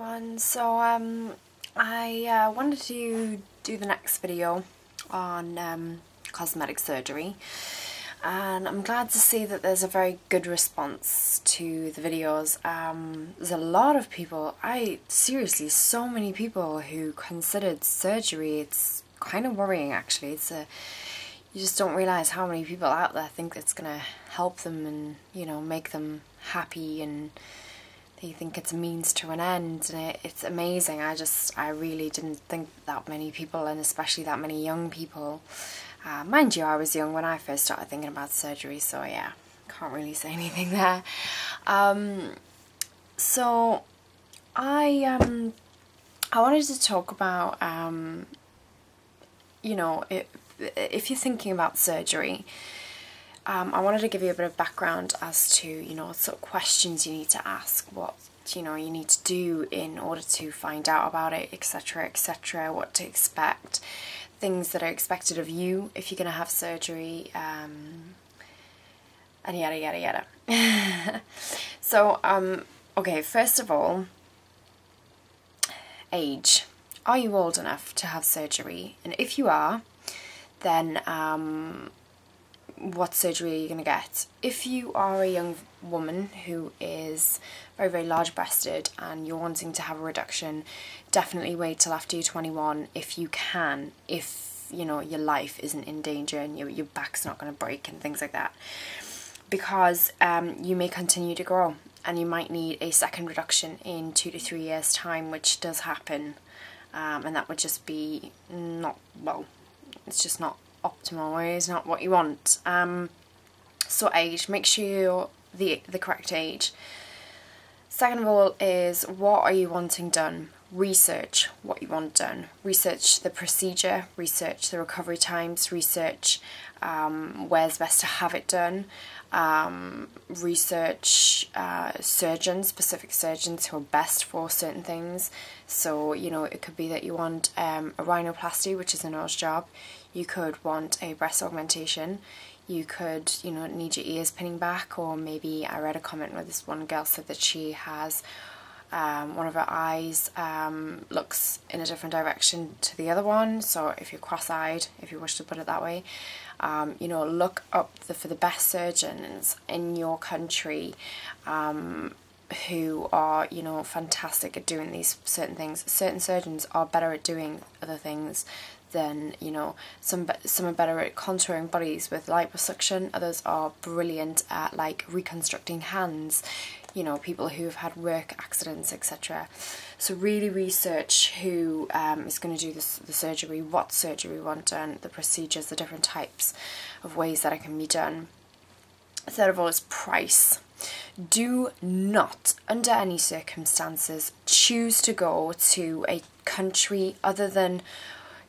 everyone. So I wanted to do the next video on cosmetic surgery, and I'm glad to see that there's a very good response to the videos. There's a lot of people, seriously, so many people who considered surgery. It's kind of worrying actually. You just don't realise how many people out there think it's gonna help them and, you know, make them happy, and they think it's a means to an end, and it's amazing. I really didn't think that many people, and especially that many young people. Mind you, I was young when I first started thinking about surgery, so yeah, can't really say anything there. So I wanted to talk about, you know, if you're thinking about surgery, I wanted to give you a bit of background as to, you know, what sort of questions you need to ask, what, you know, you need to do in order to find out about it, etc, etc, what to expect, things that are expected of you if you're going to have surgery, and yada yada yada. So, okay, first of all, age. Are you old enough to have surgery? And if you are, then what surgery are you going to get? If you are a young woman who is very, very large breasted and you're wanting to have a reduction, definitely wait till after you're 21 if you can, if, you know, your life isn't in danger and your back's not going to break and things like that, because you may continue to grow and you might need a second reduction in 2 to 3 years time, which does happen, and that would just be not, well, it's just not optimal, it's not what you want. So age, make sure you're the correct age. Second of all is, what are you wanting done? Research what you want done. Research the procedure, research the recovery times, research where's best to have it done, research surgeons, specific surgeons who are best for certain things. So, you know, it could be that you want a rhinoplasty, which is a nose job. You could want a breast augmentation. You could, you know, need your ears pinning back, or maybe I read a comment where this one girl said that she has one of her eyes looks in a different direction to the other one. So if you're cross-eyed, if you wish to put it that way, you know, look up for the best surgeons in your country who are, you know, fantastic at doing these certain things. Certain surgeons are better at doing other things than, you know, some are better at contouring bodies with liposuction, others are brilliant at, like, reconstructing hands, you know, people who have had work accidents, etc. So really research who is going to do the surgery, what surgery you want done, the procedures, the different types of ways that it can be done. Third of all is price. Do not, under any circumstances, choose to go to a country other than,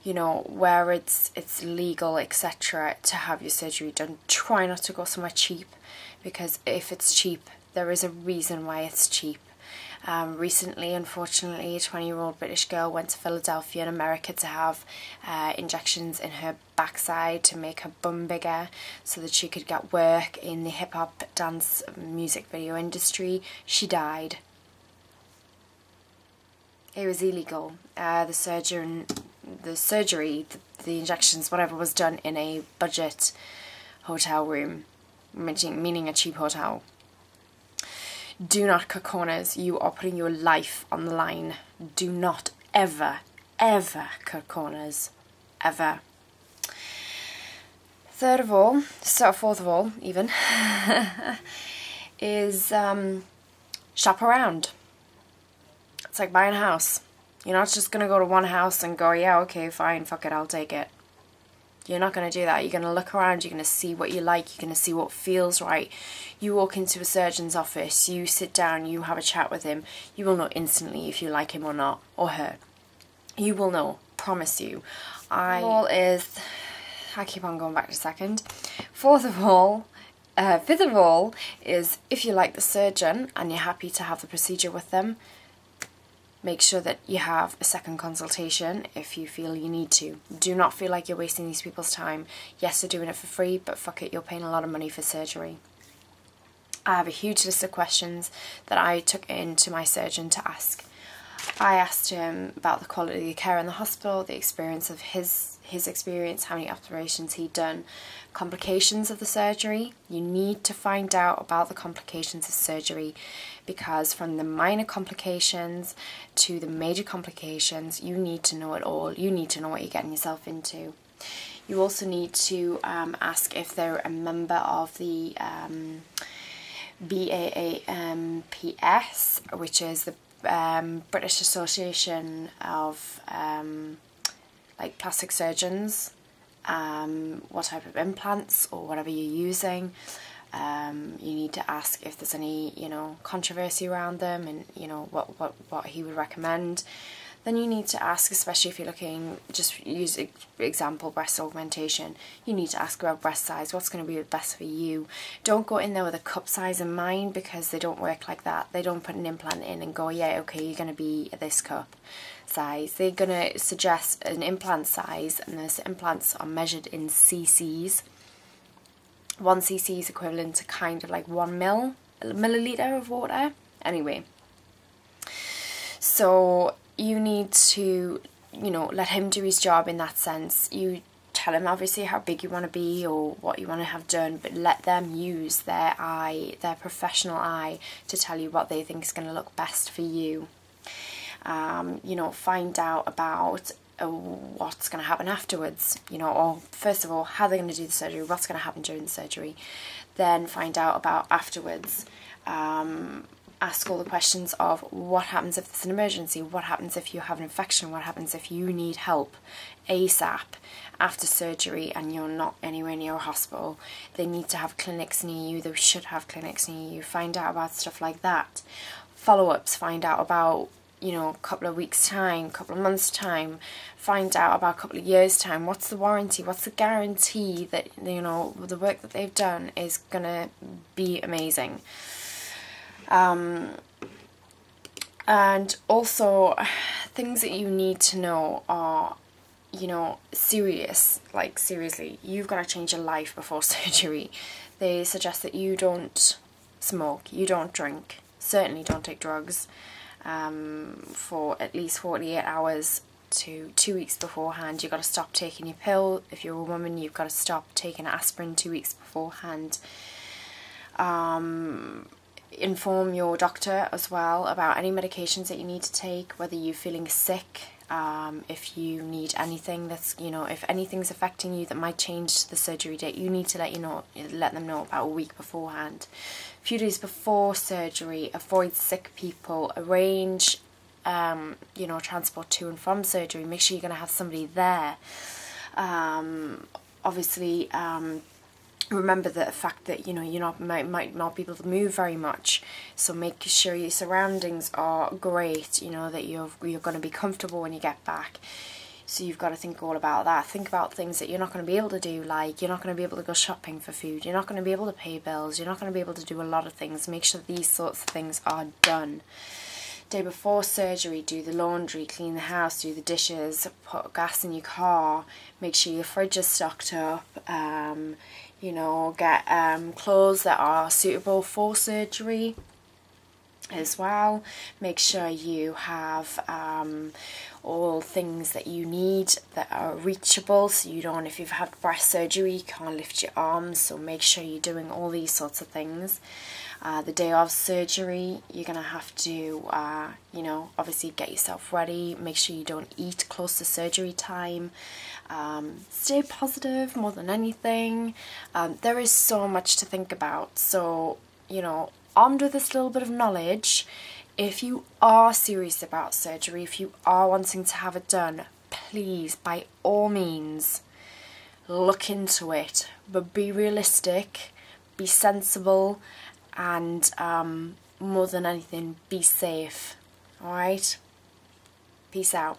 you know, where it's legal, etc, to have your surgery done. Try not to go somewhere cheap, because if it's cheap, there is a reason why it's cheap. Recently, unfortunately, a 20-year-old British girl went to Philadelphia in America to have injections in her backside to make her bum bigger so that she could get work in the hip-hop, dance, music video industry. She died. It was illegal. The surgery, the injections, whatever, was done in a budget hotel room, meaning a cheap hotel. Do not cut corners. You are putting your life on the line. Do not ever, ever cut corners. Ever. Third of all, so fourth of all, even, is shop around. It's like buying a house. You're not just going to go to one house and go, yeah, okay, fine, fuck it, I'll take it. You're not going to do that. You're going to look around, you're going to see what you like, you're going to see what feels right. You walk into a surgeon's office, you sit down, you have a chat with him, you will know instantly if you like him or not, or her. You will know, promise you. I keep on going back to second. Fifth of all is, if you like the surgeon and you're happy to have the procedure with them, make sure that you have a second consultation if you feel you need to. Do not feel like you're wasting these people's time. Yes, they're doing it for free, but fuck it, you're paying a lot of money for surgery. I have a huge list of questions that I took in to my surgeon to ask. I asked him about the quality of care in the hospital, the experience of his experience, how many operations he'd done, complications of the surgery. You need to find out about the complications of surgery, because from the minor complications to the major complications, you need to know it all. You need to know what you're getting yourself into. You also need to ask if they're a member of the BAAMPS, which is the British Association of like plastic surgeons, what type of implants or whatever you're using. You need to ask if there's any, you know, controversy around them, and you know what he would recommend. Then you need to ask, especially if you're looking, just use example breast augmentation, you need to ask about breast size, what's going to be the best for you. Don't go in there with a cup size in mind, because they don't work like that. They don't put an implant in and go, yeah, okay, you're going to be this cup size. They're going to suggest an implant size, and those implants are measured in cc's. 1 cc is equivalent to kind of like 1 milliliter of water. Anyway, so you need to, you know, let him do his job in that sense. You tell him obviously how big you want to be or what you want to have done, but let them use their eye, their professional eye, to tell you what they think is going to look best for you. You know, find out about what's going to happen afterwards, you know, or first of all, how they're going to do the surgery, what's going to happen during the surgery. Then find out about afterwards. Ask all the questions of what happens if it's an emergency, what happens if you have an infection, what happens if you need help ASAP after surgery and you're not anywhere near a hospital. They need to have clinics near you, they should have clinics near you. Find out about stuff like that. Follow-ups, find out about, you know, a couple of weeks time, couple of months time. Find out about a couple of years time. What's the warranty, what's the guarantee that, you know, the work that they've done is gonna be amazing. And also things that you need to know are, you know, serious, like seriously, you've got to change your life before surgery. They suggest that you don't smoke, you don't drink, certainly don't take drugs for at least 48 hours to 2 weeks beforehand. You've got to stop taking your pill. If you're a woman, you've got to stop taking aspirin 2 weeks beforehand. Inform your doctor as well about any medications that you need to take, whether you're feeling sick, if you need anything that's, you know, if anything's affecting you that might change the surgery date, you need to let them know about a week beforehand. A few days before surgery, avoid sick people, arrange you know, transport to and from surgery, make sure you're going to have somebody there. Obviously, remember the fact that, you know, might not be able to move very much, so make sure your surroundings are great, you know, that you're going to be comfortable when you get back. So you've got to think all about that. Think about things that you're not going to be able to do, like you're not going to be able to go shopping for food, you're not going to be able to pay bills, you're not going to be able to do a lot of things. Make sure these sorts of things are done. Day before surgery, do the laundry, clean the house, do the dishes, put gas in your car, make sure your fridge is stocked up, you know, get clothes that are suitable for surgery as well. Make sure you have all things that you need that are reachable, so you don't, if you've had breast surgery, you can't lift your arms, so make sure you're doing all these sorts of things. The day of surgery, you're going to have to, you know, obviously get yourself ready, make sure you don't eat close to surgery time. Stay positive more than anything. There is so much to think about, so, you know, armed with this little bit of knowledge, if you are serious about surgery, if you are wanting to have it done, please, by all means, look into it, but be realistic, be sensible, and more than anything, be safe. Alright? Peace out.